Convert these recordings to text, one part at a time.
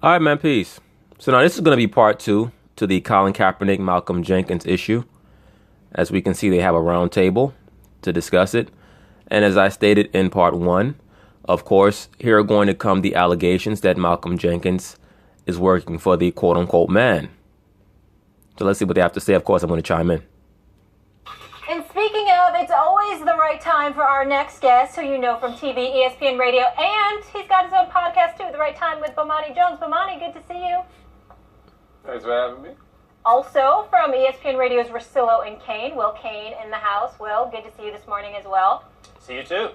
All right, man, peace. So now this is going to be part two to the Colin Kaepernick, Malcolm Jenkins issue. As we can see, they have a round table to discuss it. And as I stated in part one, of course, here are going to come the allegations that Malcolm Jenkins is working for the quote-unquote man. So let's see what they have to say. Of course, I'm going to chime in. And speaking of, it's always the right time for our next guest, who you know from TV, ESPN Radio, and he's got his own podcast too, The Right Time with Bomani Jones. Bomani, good to see you. Thanks for having me. Also from ESPN Radio's Russillo and Kane, Will Kane in the house. Will, good to see you this morning as well. See you too.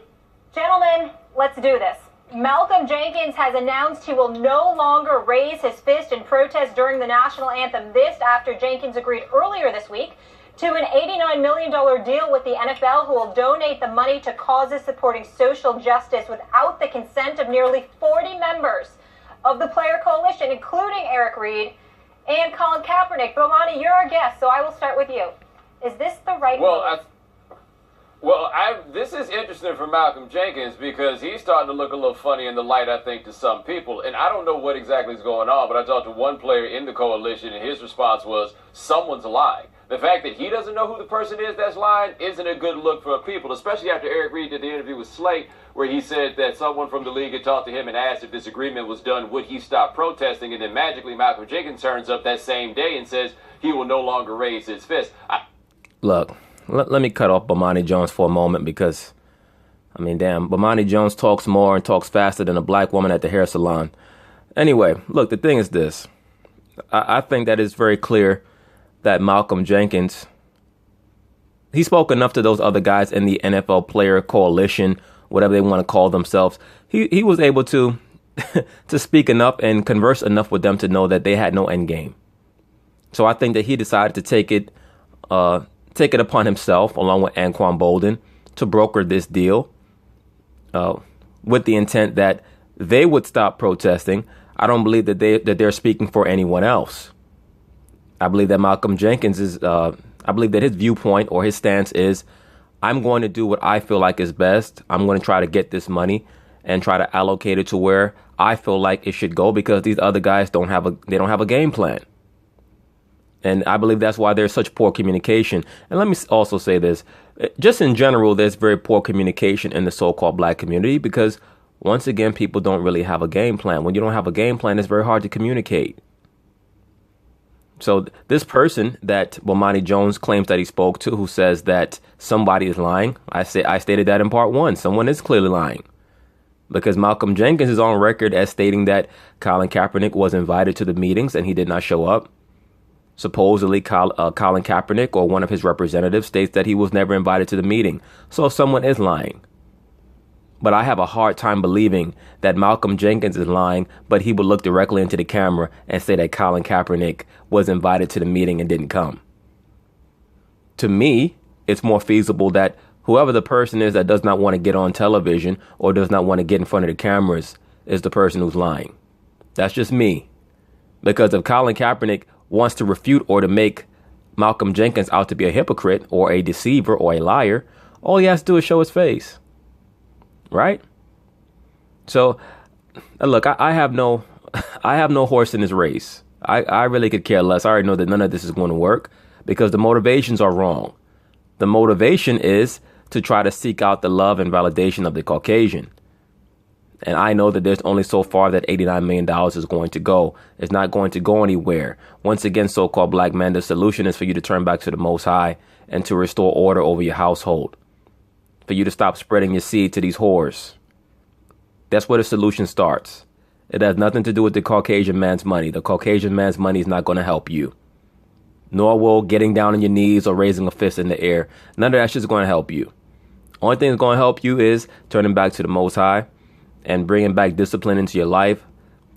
Gentlemen, let's do this. Malcolm Jenkins has announced he will no longer raise his fist in protest during the national anthem. This after Jenkins agreed earlier this week to an $89 million deal with the NFL, who will donate the money to causes supporting social justice without the consent of nearly 40 members of the player coalition, including Eric Reed and Colin Kaepernick. Bomani, you're our guest, so I will start with you. Is this the right move? This is interesting for Malcolm Jenkins because he's starting to look a little funny in the light, I think, to some people. And I don't know what exactly is going on, but I talked to one player in the coalition, and his response was, someone's lying. The fact that he doesn't know who the person is that's lying isn't a good look for people, especially after Eric Reed did the interview with Slate, where he said that someone from the league had talked to him and asked if this agreement was done, would he stop protesting? And then magically Malcolm Jenkins turns up that same day and says he will no longer raise his fist. Look, let me cut off Bomani Jones for a moment because, I mean, damn, Bomani Jones talks more and talks faster than a black woman at the hair salon. Anyway, look, the thing is this. I think that it's very clear that Malcolm Jenkins, he spoke enough to those other guys in the NFL player coalition, whatever they want to call themselves. He was able to to speak enough and converse enough with them to know that they had no end game. So I think that he decided to take it upon himself, along with Anquan Bolden, to broker this deal with the intent that they would stop protesting. I don't believe that they're speaking for anyone else. I believe that Malcolm Jenkins I believe that his viewpoint or his stance is, I'm going to do what I feel like is best. I'm going to try to get this money and try to allocate it to where I feel like it should go, because these other guys don't have a game plan. And I believe that's why there's such poor communication. And let me also say this, just in general, there's very poor communication in the so-called black community because, once again, people don't really have a game plan. When you don't have a game plan, it's very hard to communicate. So this person that Bomani Jones claims that he spoke to, who says that somebody is lying, I stated that in part one. Someone is clearly lying, because Malcolm Jenkins is on record as stating that Colin Kaepernick was invited to the meetings and he did not show up. Supposedly, Colin Kaepernick or one of his representatives states that he was never invited to the meeting. So someone is lying. But I have a hard time believing that Malcolm Jenkins is lying, but he would look directly into the camera and say that Colin Kaepernick was invited to the meeting and didn't come. To me, it's more feasible that whoever the person is that does not want to get on television or does not want to get in front of the cameras is the person who's lying. That's just me. Because if Colin Kaepernick wants to refute or to make Malcolm Jenkins out to be a hypocrite or a deceiver or a liar, all he has to do is show his face. Right? So, look, I have no horse in this race. I really could care less. I already know that none of this is going to work because the motivations are wrong. The motivation is to try to seek out the love and validation of the Caucasian. And I know that there's only so far that $89 million is going to go. It's not going to go anywhere. Once again, so-called black man, the solution is for you to turn back to the Most High and to restore order over your household. For you to stop spreading your seed to these whores. That's where the solution starts. It has nothing to do with the Caucasian man's money. The Caucasian man's money is not going to help you. Nor will getting down on your knees or raising a fist in the air. None of that shit is going to help you. Only thing that's going to help you is turning back to the Most High and bringing back discipline into your life.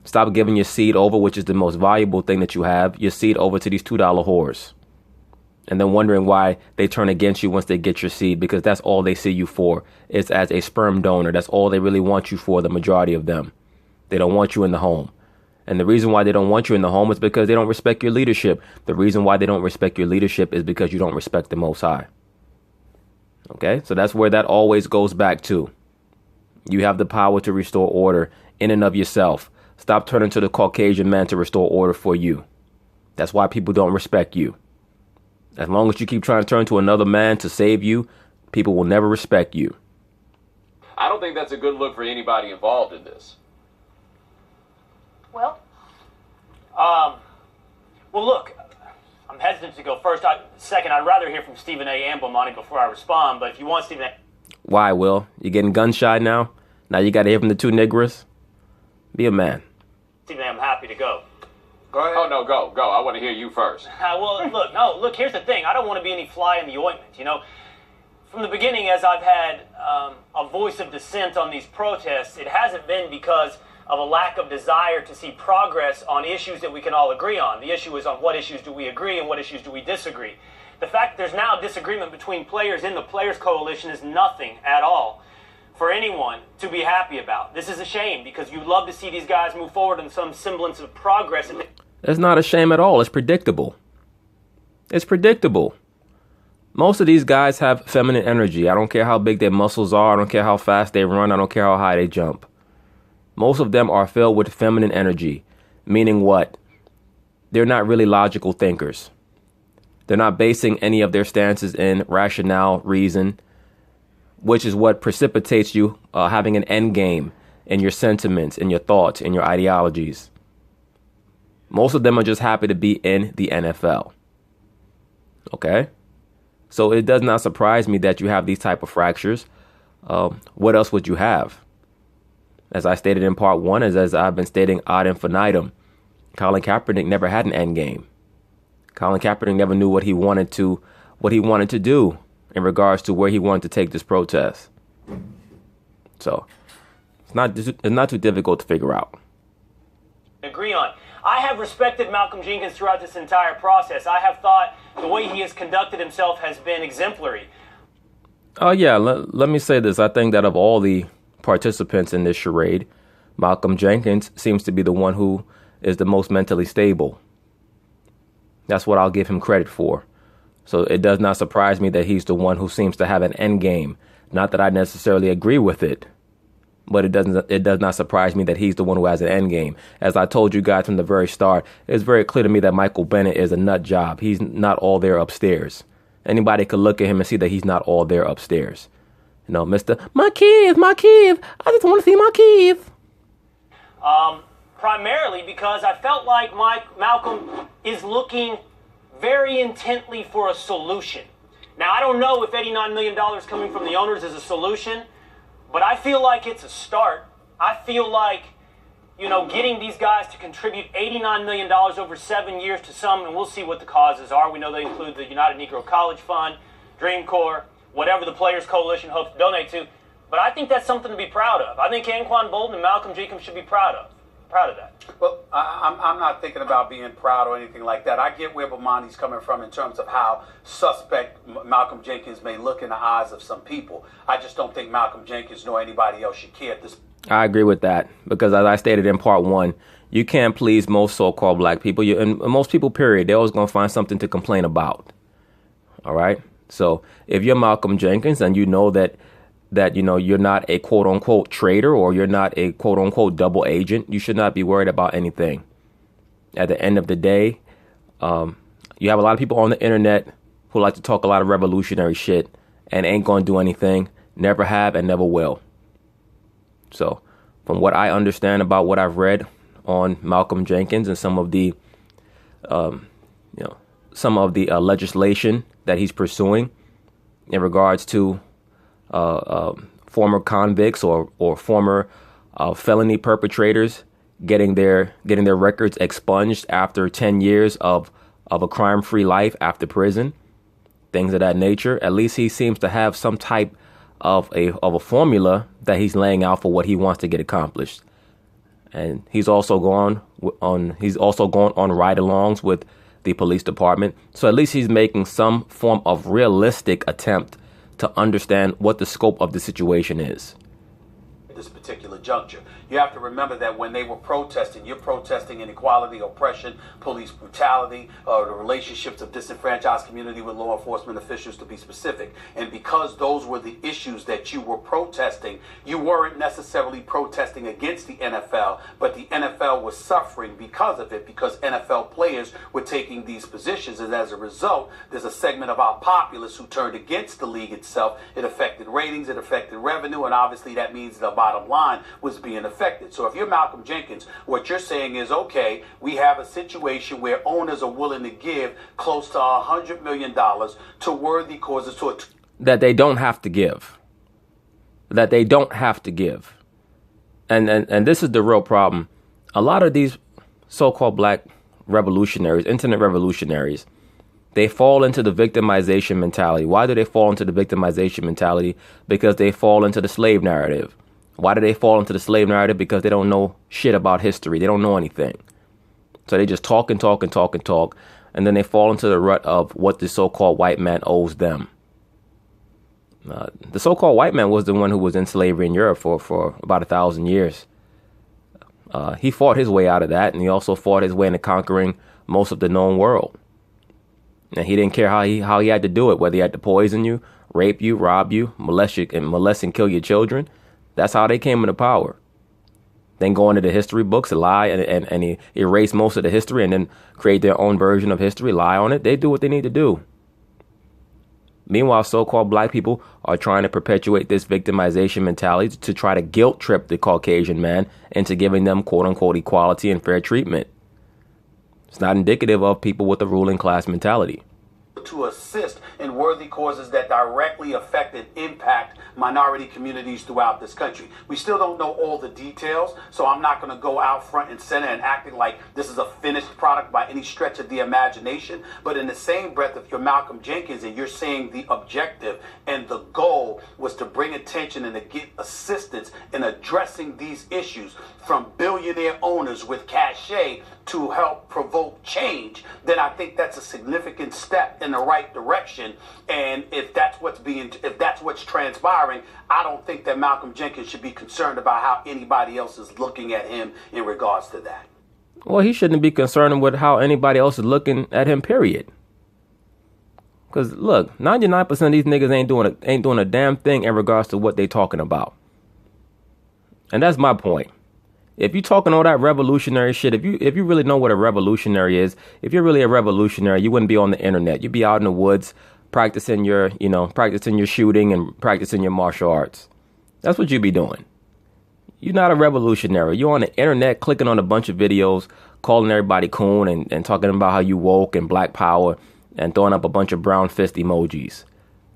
Stop giving your seed over, which is the most valuable thing that you have, your seed over to these $2 whores. And then wondering why they turn against you once they get your seed, because that's all they see you for. It's as a sperm donor. That's all they really want you for, the majority of them. They don't want you in the home. And the reason why they don't want you in the home is because they don't respect your leadership. The reason why they don't respect your leadership is because you don't respect the Most High. Okay? So that's where that always goes back to. You have the power to restore order in and of yourself. Stop turning to the Caucasian man to restore order for you. That's why people don't respect you. As long as you keep trying to turn to another man to save you, people will never respect you. I don't think that's a good look for anybody involved in this. Will? Well, look, I'm hesitant to go first. Second, I'd rather hear from Stephen A. and Bomani before I respond, but if you want Stephen A. Why, Will? You getting gun shy now? Now you got to hear from the two niggers? Be a man. Stephen A., I'm happy to go. Go ahead. Oh, no, go. I want to hear you first. Look, here's the thing. I don't want to be any fly in the ointment, you know. From the beginning, as I've had a voice of dissent on these protests, it hasn't been because of a lack of desire to see progress on issues that we can all agree on. The issue is on what issues do we agree and what issues do we disagree. The fact that there's now disagreement between players in the Players Coalition is nothing at all for anyone to be happy about. This is a shame because you'd love to see these guys move forward in some semblance of progress. It's not a shame at all. It's predictable. It's predictable. Most of these guys have feminine energy. I don't care how big their muscles are. I don't care how fast they run. I don't care how high they jump. Most of them are filled with feminine energy, meaning what? They're not really logical thinkers. They're not basing any of their stances in rationale, reason, which is what precipitates you having an end game in your sentiments, in your thoughts, in your ideologies. Most of them are just happy to be in the NFL. Okay? So it does not surprise me that you have these type of fractures. What else would you have? As I stated in part one, as I've been stating ad infinitum, Colin Kaepernick never had an end game. Colin Kaepernick never knew what he wanted to do in regards to where he wanted to take this protest. So it's not too difficult to figure out. Agree on. I have respected Malcolm Jenkins throughout this entire process. I have thought the way he has conducted himself has been exemplary. Oh, yeah. Let me say this. I think that of all the participants in this charade, Malcolm Jenkins seems to be the one who is the most mentally stable. That's what I'll give him credit for. So it does not surprise me that he's the one who seems to have an end game. Not that I necessarily agree with it, but it does not surprise me that he's the one who has an end game. As I told you guys from the very start, it's very clear to me that Michael Bennett is a nut job. He's not all there upstairs. Anybody could look at him and see that he's not all there upstairs. You know, Mr. My kids, I just want to see my kids. Primarily because I felt like Malcolm is looking very intently for a solution. Now, I don't know if $89 million coming from the owners is a solution, but I feel like it's a start. I feel like, you know, getting these guys to contribute $89 million over 7 years to some, and we'll see what the causes are. We know they include the United Negro College Fund, Dream Corps, whatever the Players Coalition hopes to donate to. But I think that's something to be proud of. I think Anquan Bolden and Malcolm Jenkins should be proud of that. Well, I'm not thinking about being proud or anything like that. I get where Bomani's coming from in terms of how suspect Malcolm Jenkins may look in the eyes of some people. I just don't think Malcolm Jenkins nor anybody else should care at this. I agree with that because, as I stated in part one, you can't please most so-called black people. And most people, period, they're always going to find something to complain about. All right? So if you're Malcolm Jenkins and you know that you know you're not a quote unquote traitor or you're not a quote unquote double agent, you should not be worried about anything. At the end of the day, you have a lot of people on the internet who like to talk a lot of revolutionary shit and ain't gonna do anything, never have and never will. So from what I understand about what I've read on Malcolm Jenkins and some of the legislation that he's pursuing in regards to former convicts or former felony perpetrators getting their records expunged after 10 years of a crime-free life after prison, things of that nature. At least he seems to have some type of a formula that he's laying out for what he wants to get accomplished. And he's also gone on ride-alongs with the police department. So at least he's making some form of realistic attempt to understand what the scope of the situation is. This particular juncture. You have to remember that when they were protesting, you're protesting inequality, oppression, police brutality, the relationships of disenfranchised community with law enforcement officials, to be specific. And because those were the issues that you were protesting, you weren't necessarily protesting against the NFL, but the NFL was suffering because of it, because NFL players were taking these positions. And as a result, there's a segment of our populace who turned against the league itself. It affected ratings, it affected revenue, and obviously that means the bottom line was being affected. So if you're Malcolm Jenkins, what you're saying is, okay, we have a situation where owners are willing to give close to $100 million to worthy causes. That they don't have to give. That they don't have to give. And this is the real problem. A lot of these so-called black revolutionaries, internet revolutionaries, they fall into the victimization mentality. Why do they fall into the victimization mentality? Because they fall into the slave narrative. Why do they fall into the slave narrative? Because they don't know shit about history. They don't know anything. So they just talk and talk and talk and talk. And then they fall into the rut of what the so-called white man owes them. The so-called white man was the one who was in slavery in Europe for about 1,000 years. He fought his way out of that, and he also fought his way into conquering most of the known world. And he didn't care how he had to do it, whether he had to poison you, rape you, rob you, molest and kill your children. That's how they came into power. Then go into the history books and lie and erase most of the history and then create their own version of history, lie on it. They do what they need to do. Meanwhile, so-called black people are trying to perpetuate this victimization mentality to try to guilt trip the Caucasian man into giving them quote-unquote equality and fair treatment. It's not indicative of people with a ruling class mentality. To assist in worthy causes that directly affect and impact minority communities throughout this country. We still don't know all the details, so I'm not going to go out front and center and acting like this is a finished product by any stretch of the imagination. But in the same breath, if you're Malcolm Jenkins and you're saying the objective and the goal was to bring attention and to get assistance in addressing these issues from billionaire owners with cachet to help provoke change, then I think that's a significant step in the right direction. And if that's what's transpiring, I don't think that Malcolm Jenkins should be concerned about how anybody else is looking at him in regards to that. Well, he shouldn't be concerned with how anybody else is looking at him, period. Because look, 99% of these niggas ain't doing a damn thing in regards to what they talking about. And that's my point. If you're talking all that revolutionary shit, if you really know what a revolutionary is, if you're really a revolutionary, you wouldn't be on the internet. You'd be out in the woods practicing your shooting and practicing your martial arts. That's what you'd be doing. You're not a revolutionary. You're on the internet clicking on a bunch of videos, calling everybody coon and talking about how you woke and black power and throwing up a bunch of brown fist emojis.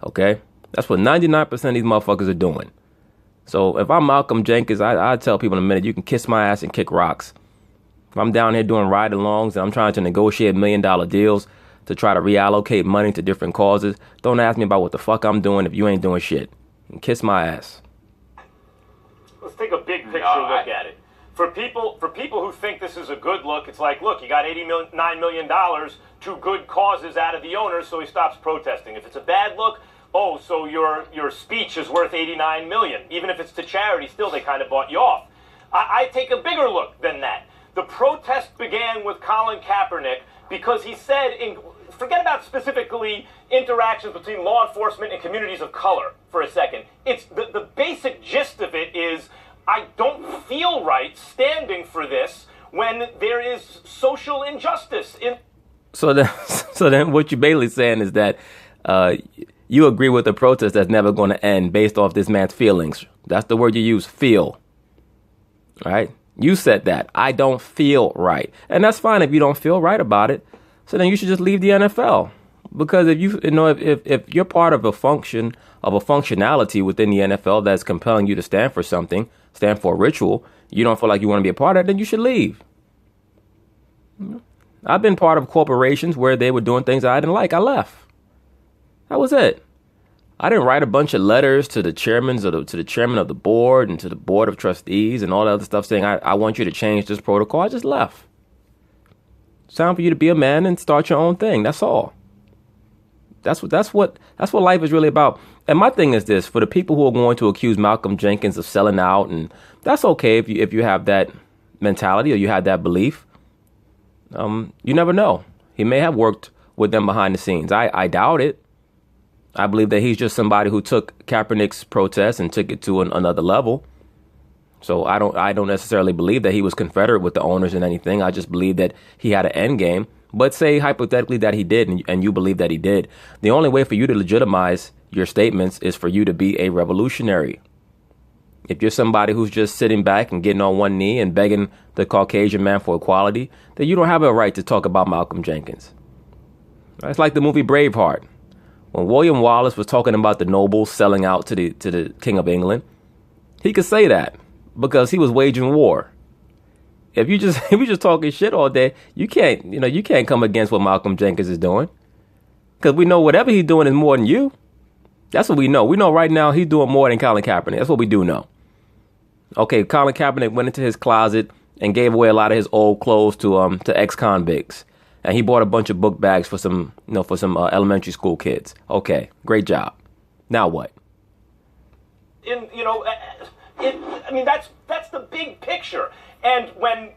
Okay? That's what 99% of these motherfuckers are doing. So if I'm Malcolm Jenkins, I tell people in a minute, you can kiss my ass and kick rocks. If I'm down here doing ride-alongs and I'm trying to negotiate $1 million deals to try to reallocate money to different causes, don't ask me about what the fuck I'm doing if you ain't doing shit. And kiss my ass. Let's take a big picture look at it. For people who think this is a good look, it's like, look, you got $89 million to good causes out of the owners, so he stops protesting. If it's a bad look, oh, so your speech is worth $89 million. Even if it's to charity, still they kind of bought you off. I take a bigger look than that. The protest began with Colin Kaepernick because he said, forget about specifically interactions between law enforcement and communities of color for a second. It's the basic gist of it is, I don't feel right standing for this when there is social injustice. So then what you're basically saying is that you agree with the protest that's never going to end based off this man's feelings. That's the word you use, feel. All right? You said that. I don't feel right. And that's fine if you don't feel right about it. So then you should just leave the NFL. Because if you're part of a functionality within the NFL that's compelling you to stand for something, stand for a ritual, you don't feel like you want to be a part of it, then you should leave. I've been part of corporations where they were doing things I didn't like. I left. That was it. I didn't write a bunch of letters to the chairman of the board and to the board of trustees and all that other stuff saying, I want you to change this protocol. I just left. It's time for you to be a man and start your own thing. That's all. That's what life is really about. And my thing is this: for the people who are going to accuse Malcolm Jenkins of selling out, and that's okay if you have that mentality or you have that belief. You never know. He may have worked with them behind the scenes. I doubt it. I believe that he's just somebody who took Kaepernick's protest and took it to another level. So I don't necessarily believe that he was confederate with the owners and anything. I just believe that he had an end game. But say hypothetically that he did, and you believe that he did. The only way for you to legitimize your statements is for you to be a revolutionary. If you're somebody who's just sitting back and getting on one knee and begging the Caucasian man for equality, then you don't have a right to talk about Malcolm Jenkins. It's like the movie Braveheart. When William Wallace was talking about the nobles selling out to the King of England, he could say that because he was waging war. If you just talking shit all day, you can't come against what Malcolm Jenkins is doing, because we know whatever he's doing is more than you. That's what we know. We know right now he's doing more than Colin Kaepernick. That's what we do know. Okay, Colin Kaepernick went into his closet and gave away a lot of his old clothes to ex-convicts, and he bought a bunch of book bags for some elementary school kids. Okay, great job. Now what? That's the big picture. And when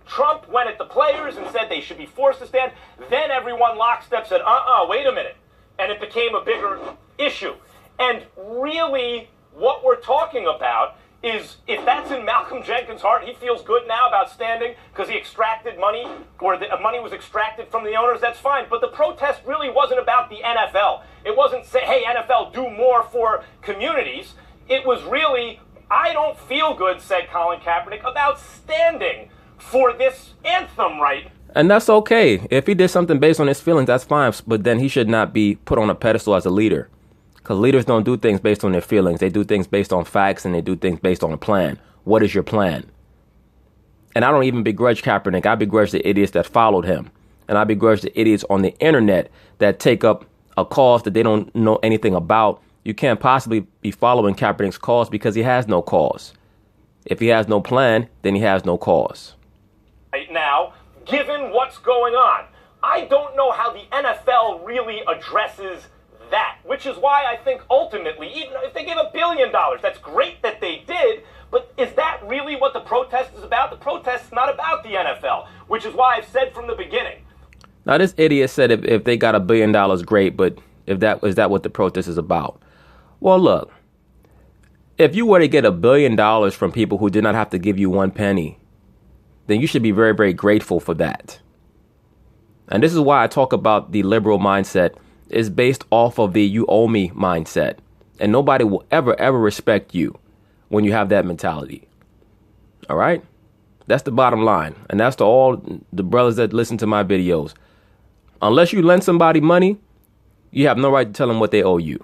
Trump went at the players and said they should be forced to stand, then everyone lockstep said, wait a minute. And it became a bigger issue. And really, what we're talking about is, if that's in Malcolm Jenkins' heart, he feels good now about standing because he extracted money, or the money was extracted from the owners, that's fine. But the protest really wasn't about the NFL. It wasn't say, hey, NFL, do more for communities. It was really, I don't feel good, said Colin Kaepernick, about standing for this anthem, right? And that's okay. If he did something based on his feelings, that's fine. But then he should not be put on a pedestal as a leader. Because leaders don't do things based on their feelings. They do things based on facts, and they do things based on a plan. What is your plan? And I don't even begrudge Kaepernick. I begrudge the idiots that followed him. And I begrudge the idiots on the internet that take up a cause that they don't know anything about. You can't possibly be following Kaepernick's cause because he has no cause. If he has no plan, then he has no cause. Right now, given what's going on, I don't know how the NFL really addresses that, which is why I think ultimately, even if they give $1 billion, that's great that they did, but is that really what the protest is about? The protest is not about the NFL, which is why I've said from the beginning. Now, this idiot said if they got $1 billion, great, but is that what the protest is about? Well, look, if you were to get $1 billion from people who did not have to give you one penny, then you should be very, very grateful for that. And this is why I talk about the liberal mindset is based off of the you owe me mindset. And nobody will ever, ever respect you when you have that mentality. All right? That's the bottom line. And that's to all the brothers that listen to my videos. Unless you lend somebody money, you have no right to tell them what they owe you.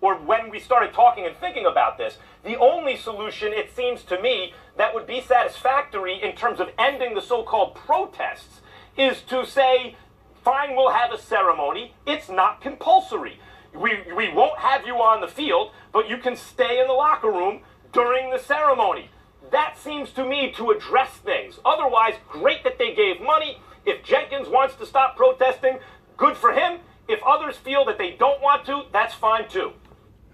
Or when we started talking and thinking about this, the only solution, it seems to me, that would be satisfactory in terms of ending the so-called protests is to say, fine, we'll have a ceremony. It's not compulsory. We won't have you on the field, but you can stay in the locker room during the ceremony. That seems to me to address things. Otherwise, great that they gave money. If Jenkins wants to stop protesting, good for him. If others feel that they don't want to, that's fine too.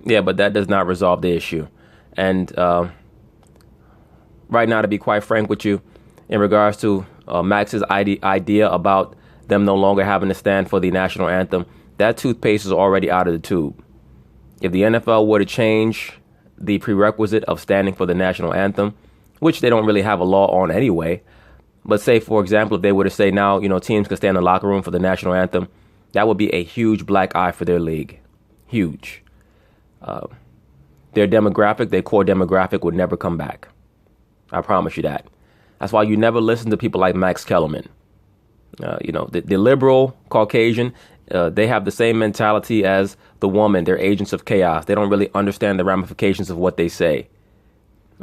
Yeah, but that does not resolve the issue. And right now, to be quite frank with you, in regards to Max's idea about them no longer having to stand for the national anthem, that toothpaste is already out of the tube. If the NFL were to change the prerequisite of standing for the national anthem, which they don't really have a law on anyway, but say, for example, if they were to say now, teams can stay in the locker room for the national anthem, that would be a huge black eye for their league. Huge. Their demographic, their core demographic would never come back. I promise you that. That's why you never listen to people like Max Kellerman. The liberal Caucasian, they have the same mentality as the woman. They're agents of chaos. They don't really understand the ramifications of what they say.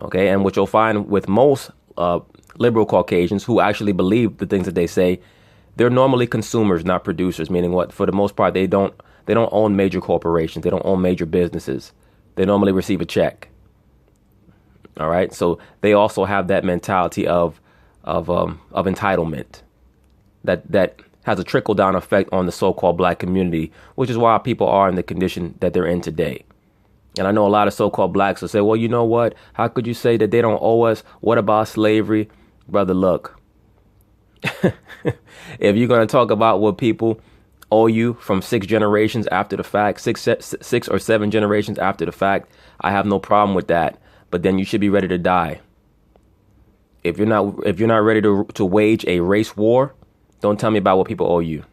Okay, and what you'll find with most liberal Caucasians who actually believe the things that they say, they're normally consumers, not producers. Meaning, what for the most part, they don't own major corporations. They don't own major businesses. They normally receive a check. All right, so they also have that mentality of entitlement. That has a trickle-down effect on the so-called black community, which is why people are in the condition that they're in today. And I know a lot of so-called blacks will say, well, you know what? How could you say that they don't owe us? What about slavery? Brother, look, if you're going to talk about what people owe you from 6 generations after the fact, six or 7 generations after the fact, I have no problem with that. But then you should be ready to die. If you're not ready to wage a race war, don't tell me about what people owe you,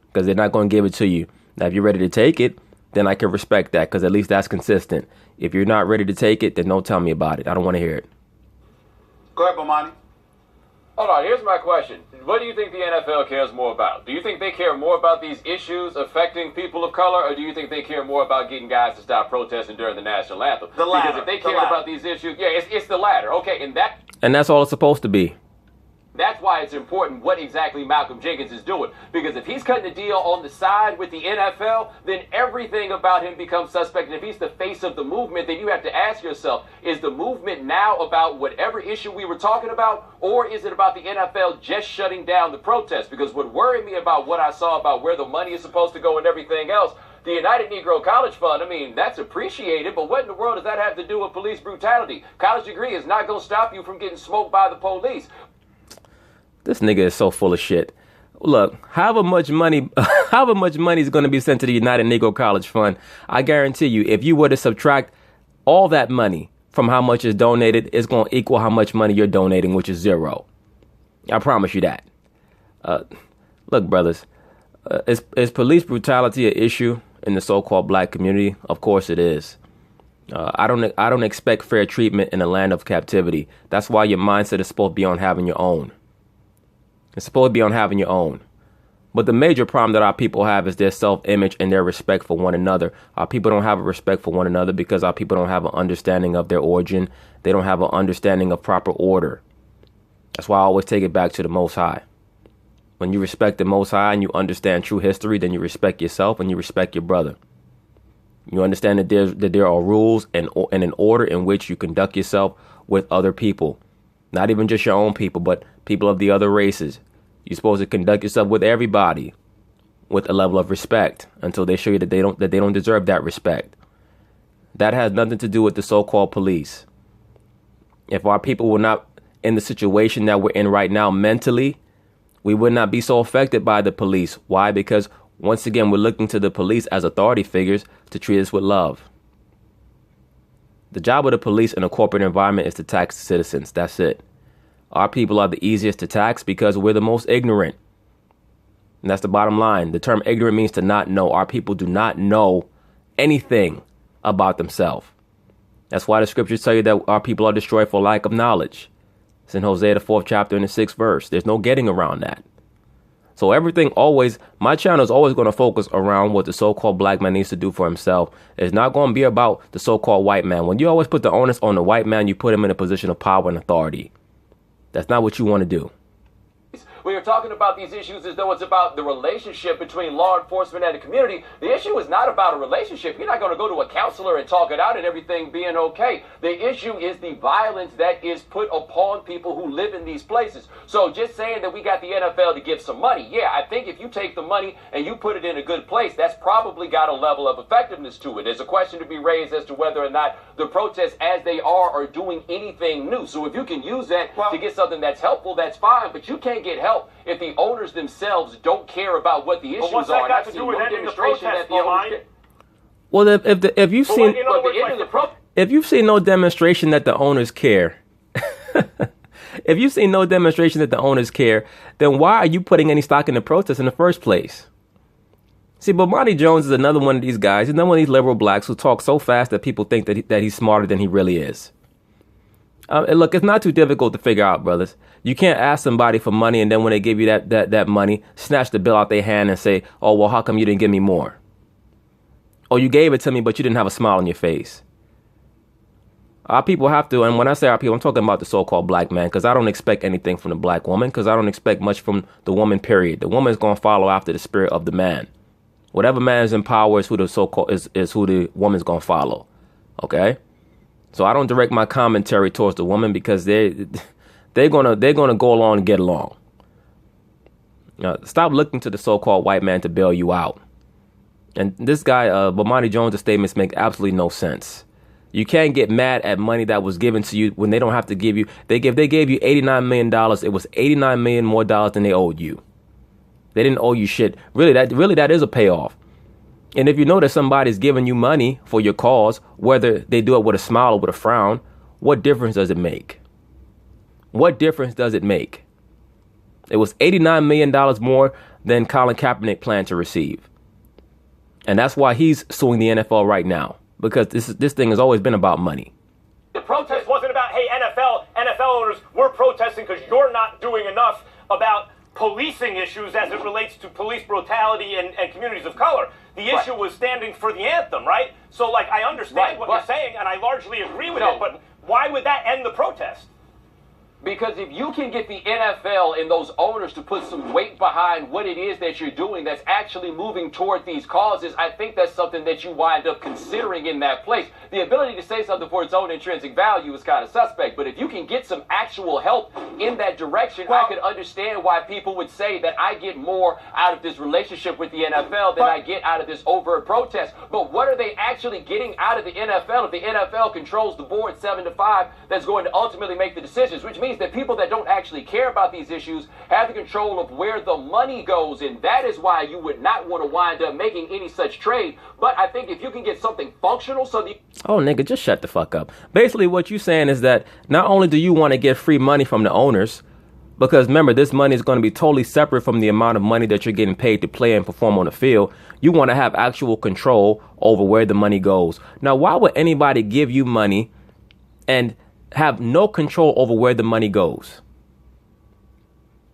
because they're not going to give it to you. Now, if you're ready to take it, then I can respect that, because at least that's consistent. If you're not ready to take it, then don't tell me about it. I don't want to hear it. Go ahead, Bomani. Hold on, here's my question. What do you think the NFL cares more about? Do you think they care more about these issues affecting people of color, or do you think they care more about getting guys to stop protesting during the national anthem? The latter. Because if they cared about these issues, yeah, it's the latter. Okay, and that's all it's supposed to be. That's why it's important what exactly Malcolm Jenkins is doing. Because if he's cutting a deal on the side with the NFL, then everything about him becomes suspect. And if he's the face of the movement, then you have to ask yourself, is the movement now about whatever issue we were talking about, or is it about the NFL just shutting down the protest? Because what worried me about what I saw about where the money is supposed to go and everything else, the United Negro College Fund, I mean, that's appreciated, but what in the world does that have to do with police brutality? College degree is not going to stop you from getting smoked by the police. This nigga is so full of shit. Look, however much money is going to be sent to the United Negro College Fund, I guarantee you, if you were to subtract all that money from how much is donated, it's going to equal how much money you're donating, which is 0. I promise you that. Look, brothers, is police brutality an issue in the so-called black community? Of course it is. I don't expect fair treatment in a land of captivity. That's why your mindset is supposed to be on having your own. It's supposed to be on having your own. But the major problem that our people have is their self-image and their respect for one another. Our people don't have a respect for one another because our people don't have an understanding of their origin. They don't have an understanding of proper order. That's why I always take it back to the Most High. When you respect the Most High and you understand true history, then you respect yourself and you respect your brother. You understand that there are rules and an order in which you conduct yourself with other people. Not even just your own people, but people of the other races. You're supposed to conduct yourself with everybody with a level of respect until they show you that they don't deserve that respect. That has nothing to do with the so-called police. If our people were not in the situation that we're in right now mentally, we would not be so affected by the police. Why? Because once again, we're looking to the police as authority figures to treat us with love. The job of the police in a corporate environment is to tax citizens. That's it. Our people are the easiest to tax because we're the most ignorant. And that's the bottom line. The term ignorant means to not know. Our people do not know anything about themselves. That's why the scriptures tell you that our people are destroyed for lack of knowledge. It's in Hosea, the 4th chapter and the 6th verse. There's no getting around that. So my channel is always going to focus around what the so-called black man needs to do for himself. It's not going to be about the so-called white man. When you always put the onus on the white man, you put him in a position of power and authority. That's not what you want to do. We are talking about these issues as though it's about the relationship between law enforcement and the community. The issue is not about a relationship. You're not going to go to a counselor and talk it out and everything being okay. The issue is the violence that is put upon people who live in these places. So just saying that we got the NFL to give some money, yeah, I think if you take the money and you put it in a good place, that's probably got a level of effectiveness to it. There's a question to be raised as to whether or not the protests as they are doing anything new. So if you can use that to get something that's helpful, that's fine, but you can't get help if the owners themselves don't care about what the issues what's are. that got to do with ending the protest, Well, if you've seen no demonstration that the owners care, if you've seen no demonstration that the owners care, then why are you putting any stock in the protest in the first place? See, Bomani Jones is another one of these guys. He's another one of these liberal blacks who talk so fast that people think that he's smarter than he really is. And look, it's not too difficult to figure out, brothers. You can't ask somebody for money and then when they give you that money, snatch the bill out their hand and say, oh, well, how come you didn't give me more? Or you gave it to me, but you didn't have a smile on your face. Our people have to, and when I say our people, I'm talking about the so-called black man, because I don't expect anything from the black woman, because I don't expect much from the woman, period. The woman is going to follow after the spirit of the man. Whatever man is in power is who the so-called is who the woman's going to follow. Okay? So I don't direct my commentary towards the woman because they're gonna go along and get along. Stop looking to the so-called white man to bail you out. And this guy, Bomani Jones' statements make absolutely no sense. You can't get mad at money that was given to you when they don't have to give you. They gave you $89 million. It was $89 million more dollars than they owed you. They didn't owe you shit. Really, that is a payoff. And if you know that somebody's giving you money for your cause, whether they do it with a smile or with a frown, what difference does it make? What difference does it make? It was $89 million more than Colin Kaepernick planned to receive. And that's why he's suing the NFL right now, because this thing has always been about money. The protest wasn't about, hey, NFL owners, we're protesting because you're not doing enough about policing issues as it relates to police brutality and communities of color. The issue was standing for the anthem, right? So, like, I understand what you're saying, and I largely agree with it, but why would that end the protest? Because if you can get the NFL and those owners to put some weight behind what it is that you're doing that's actually moving toward these causes, I think that's something that you wind up considering in that place. The ability to say something for its own intrinsic value is kind of suspect, but if you can get some actual help in that direction, I could understand why people would say that I get more out of this relationship with the NFL than I get out of this overt protest. But what are they actually getting out of the NFL if the NFL controls the board 7-5 that's going to ultimately make the decisions, which means that people that don't actually care about these issues have the control of where the money goes, and that is why you would not want to wind up making any such trade. But I think if you can get something functional so the... Oh, nigga, just shut the fuck up. Basically, what you're saying is that not only do you want to get free money from the owners, because remember, this money is going to be totally separate from the amount of money that you're getting paid to play and perform on the field. You want to have actual control over where the money goes. Now, why would anybody give you money and have no control over where the money goes?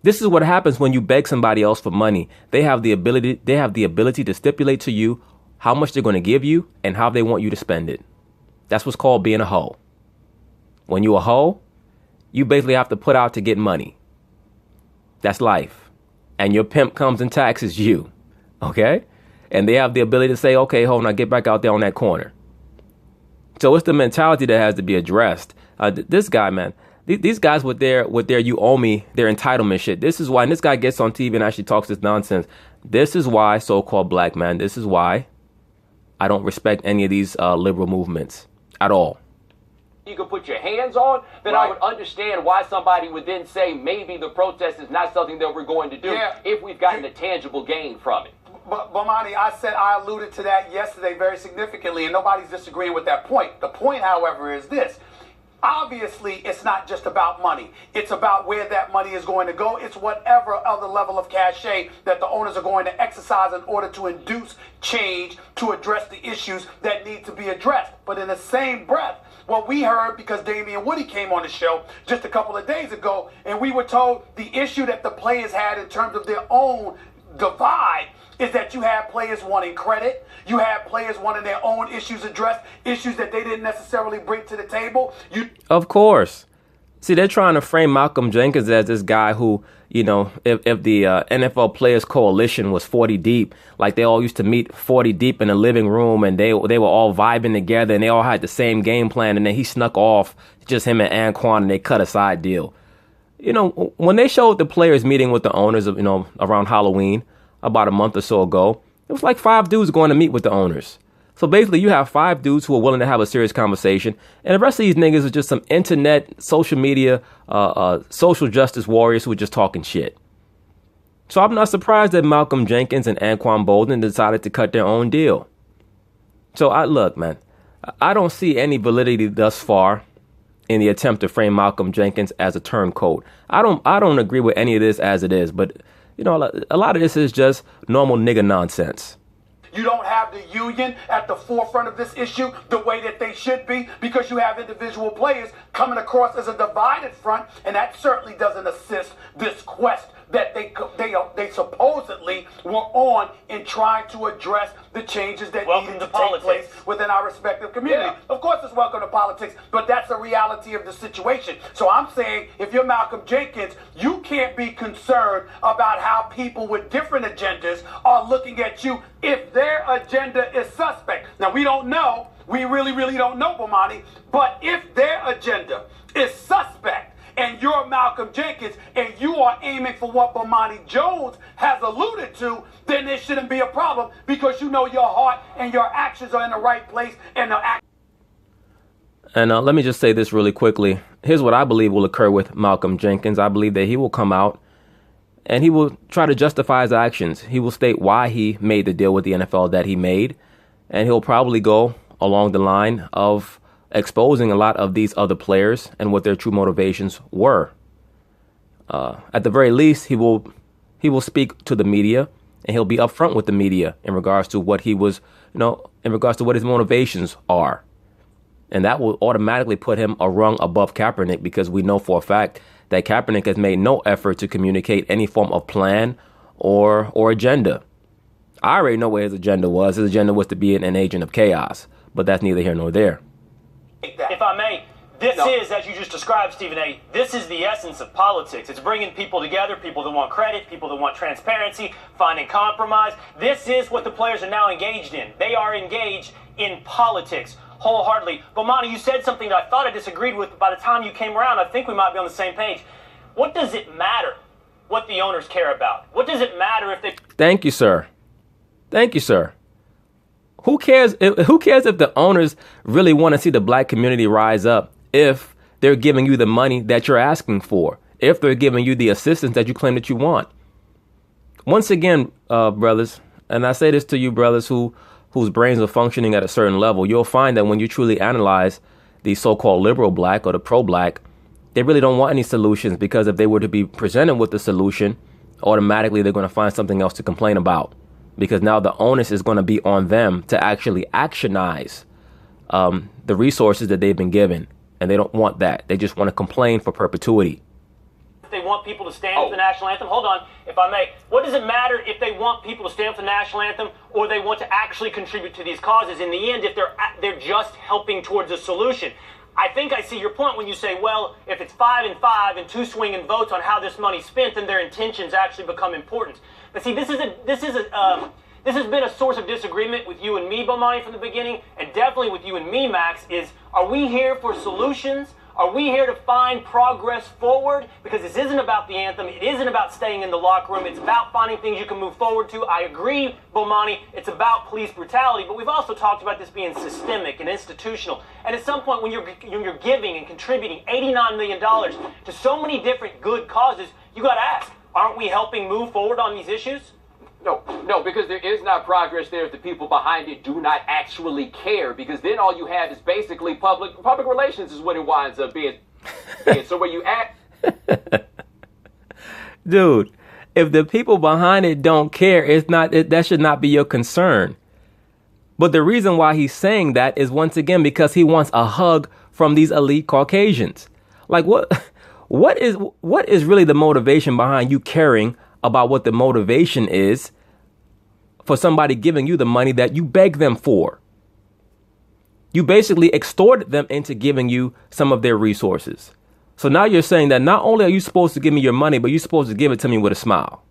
This is what happens when you beg somebody else for money. They have the ability to stipulate to you how much they're going to give you and how they want you to spend it. That's what's called being a hoe. When you're a hoe, you basically have to put out to get money. That's life. And your pimp comes and taxes you. Okay? And they have the ability to say, okay, hold on, get back out there on that corner. So it's the mentality that has to be addressed. This guy, man, these guys with their you owe me, their entitlement shit. This is why, and this guy gets on TV and actually talks this nonsense. This is why, so-called black man, this is why I don't respect any of these liberal movements at all. You could put your hands on, then I would understand why somebody would then say maybe the protest is not something that we're going to do if we've gotten a tangible gain from it. But Bomani, I alluded to that yesterday very significantly, and nobody's disagreeing with that point. The point, however, is this. Obviously, it's not just about money. It's about where that money is going to go. It's whatever other level of cachet that the owners are going to exercise in order to induce change to address the issues that need to be addressed. But in the same breath, what we heard, because Damian Woody came on the show just a couple of days ago, and we were told the issue that the players had in terms of their own divide is that you have players wanting credit. You have players wanting their own issues addressed, issues that they didn't necessarily bring to the table. Of course. See, they're trying to frame Malcolm Jenkins as this guy who, you know, if the NFL Players Coalition was 40 deep, like they all used to meet 40 deep in a living room and they were all vibing together and they all had the same game plan, and then he snuck off, just him and Anquan, and they cut a side deal. You know, when they showed the players meeting with the owners, of, you know, around Halloween, about a month or so ago, it was like 5 dudes going to meet with the owners. So basically, you have 5 dudes who are willing to have a serious conversation, and the rest of these niggas are just some internet, social media, social justice warriors who are just talking shit. So I'm not surprised that Malcolm Jenkins and Anquan Boldin decided to cut their own deal. So look, man, I don't see any validity thus far in the attempt to frame Malcolm Jenkins as a turncoat. I don't agree with any of this as it is, but you know, a lot of this is just normal nigga nonsense. You don't have the union at the forefront of this issue the way that they should be, because you have individual players coming across as a divided front, and that certainly doesn't assist this quest that they supposedly were on in trying to address the changes that needed to take place within our respective community. Yeah. Of course, it's welcome to politics, but that's the reality of the situation. So I'm saying, if you're Malcolm Jenkins, you can't be concerned about how people with different agendas are looking at you if their agenda is suspect. Now, we don't know. We really, really don't know, Bomani. But if their agenda is suspect, and you're Malcolm Jenkins, and you are aiming for what Bomani Jones has alluded to, then there shouldn't be a problem because you know your heart and your actions are in the right place and And let me just say this really quickly. Here's what I believe will occur with Malcolm Jenkins. I believe that he will come out and he will try to justify his actions. He will state why he made the deal with the NFL that he made. And he'll probably go along the line of exposing a lot of these other players and what their true motivations were. At the very least, he will speak to the media and he'll be upfront with the media in regards to what he was, in regards to what his motivations are. And that will automatically put him a rung above Kaepernick because we know for a fact that Kaepernick has made no effort to communicate any form of plan or agenda. I already know what his agenda was. His agenda was to be an agent of chaos, but that's neither here nor there. If I may, this is, as you just described, Stephen A., this is the essence of politics. It's bringing people together, people that want credit, people that want transparency, finding compromise. This is what the players are now engaged in. They are engaged in politics wholeheartedly. But, Monty, you said something that I thought I disagreed with. By the time you came around, I think we might be on the same page. What does it matter what the owners care about? What does it matter if they... Thank you, sir. Thank you, sir. Who cares if the owners really want to see the black community rise up if they're giving you the money that you're asking for, if they're giving you the assistance that you claim that you want? Once again, brothers, and I say this to you brothers whose brains are functioning at a certain level, you'll find that when you truly analyze the so-called liberal black or the pro-black, they really don't want any solutions, because if they were to be presented with the solution, automatically they're going to find something else to complain about, because now the onus is going to be on them to actually actionize the resources that they've been given. And they don't want that. They just want to complain for perpetuity. They want people to stand for the national anthem. Hold on, if I may. What does it matter if they want people to stand for the national anthem or they want to actually contribute to these causes? In the end, if they're just helping towards a solution. I think I see your point when you say, well, if it's 5 and 5 and 2 swinging votes on how this money's spent, then their intentions actually become important. But see, this has been a source of disagreement with you and me, Bomani, from the beginning, and definitely with you and me, Max, is, are we here for solutions? Are we here to find progress forward? Because this isn't about the anthem. It isn't about staying in the locker room. It's about finding things you can move forward to. I agree, Bomani, it's about police brutality, but we've also talked about this being systemic and institutional. And at some point when you're giving and contributing $89 million to so many different good causes, you got to ask, aren't we helping move forward on these issues? No, because there is not progress there if the people behind it do not actually care, because then all you have is basically public relations is what it winds up being. So when you act... Dude, if the people behind it don't care, that should not be your concern. But the reason why he's saying that is, once again, because he wants a hug from these elite Caucasians. Like, what is really the motivation behind you caring about what the motivation is for somebody giving you the money that you beg them for? You basically extorted them into giving you some of their resources. So now you're saying that not only are you supposed to give me your money, but you're supposed to give it to me with a smile.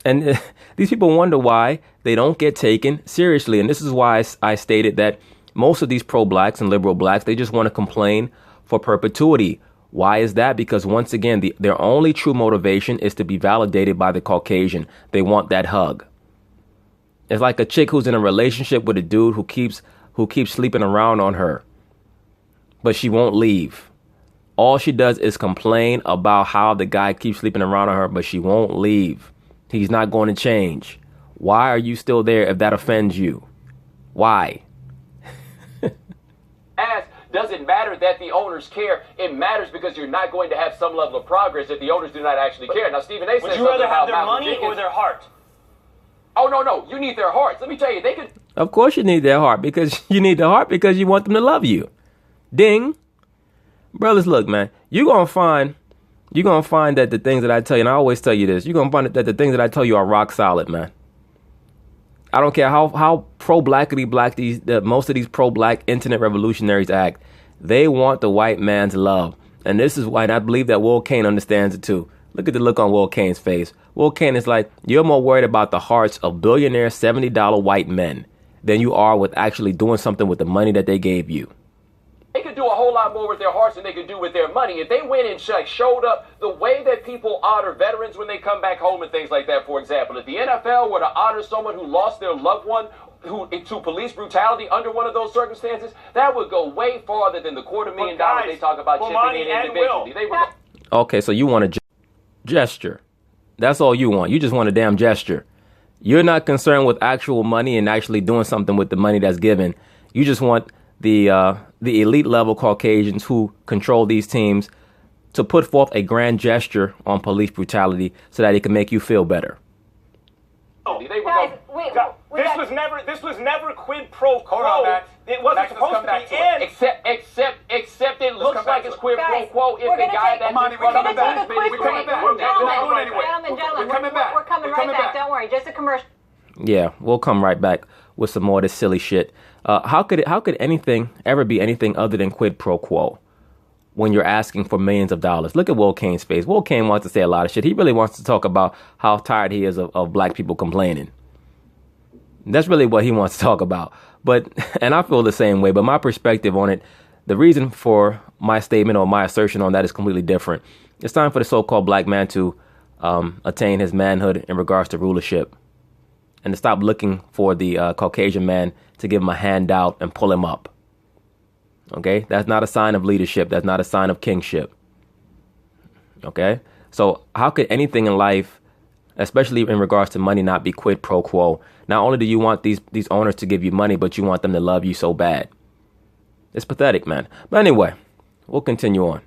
And these people wonder why they don't get taken seriously. And this is why I stated that most of these pro-blacks and liberal blacks, they just want to complain for perpetuity. Why is that? Because once again, their only true motivation is to be validated by the Caucasian. They want that hug. It's like a chick who's in a relationship with a dude who keeps sleeping around on her, but she won't leave. All she does is complain about how the guy keeps sleeping around on her, but she won't leave. He's not going to change. Why are you still there if that offends you? Why? Does it matter that the owners care? It matters because you're not going to have some level of progress if the owners do not actually care. Now, Stephen A. said would you rather have their money or their heart? Oh, no. You need their hearts. Let me tell you, they could... Of course you need their heart, because you need the heart because you want them to love you. Ding. Brothers, look, man, you're going to find that the things that I tell you, and I always tell you this, you're going to find that the things that I tell you are rock solid, man. I don't care how pro-blackity black most of these pro-black internet revolutionaries act. They want the white man's love. And this is why, and I believe that Will Cain understands it too. Look at the look on Will Cain's face. Will Cain is like, you're more worried about the hearts of billionaire $70 white men than you are with actually doing something with the money that they gave you. They could do a whole lot more with their hearts than they could do with their money. If they went and showed up the way that people honor veterans when they come back home and things like that, for example, if the NFL were to honor someone who lost their loved one to police brutality under one of those circumstances, that would go way farther than the $250,000 they talk about chipping in individually. Okay, so you want a gesture. That's all you want. You just want a damn gesture. You're not concerned with actual money and actually doing something with the money that's given. You just want the elite level Caucasians who control these teams to put forth a grand gesture on police brutality so that it can make you feel better. This was never quid pro quo. Hold on, Max. It wasn't Max, supposed to be. And Except it looks like it's quid pro quo if the guy that's Monty, we're coming back. We're coming back. We're coming right back. Don't worry. Just a commercial. Yeah, we'll come right back with some more of this silly shit. How could anything ever be anything other than quid pro quo when you're asking for millions of dollars? Look at Will Kane's face. Will Kane wants to say a lot of shit. He really wants to talk about how tired he is of black people complaining. That's really what he wants to talk about. But, and I feel the same way, but my perspective on it, the reason for my statement or my assertion on that is completely different. It's time for the so-called black man to attain his manhood in regards to rulership and to stop looking for the Caucasian man to give him a handout and pull him up. Okay? That's not a sign of leadership. That's not a sign of kingship. Okay? So how could anything in life, especially in regards to money, not be quid pro quo? Not only do you want these owners to give you money, but you want them to love you so bad. It's pathetic, man. But anyway, we'll continue on.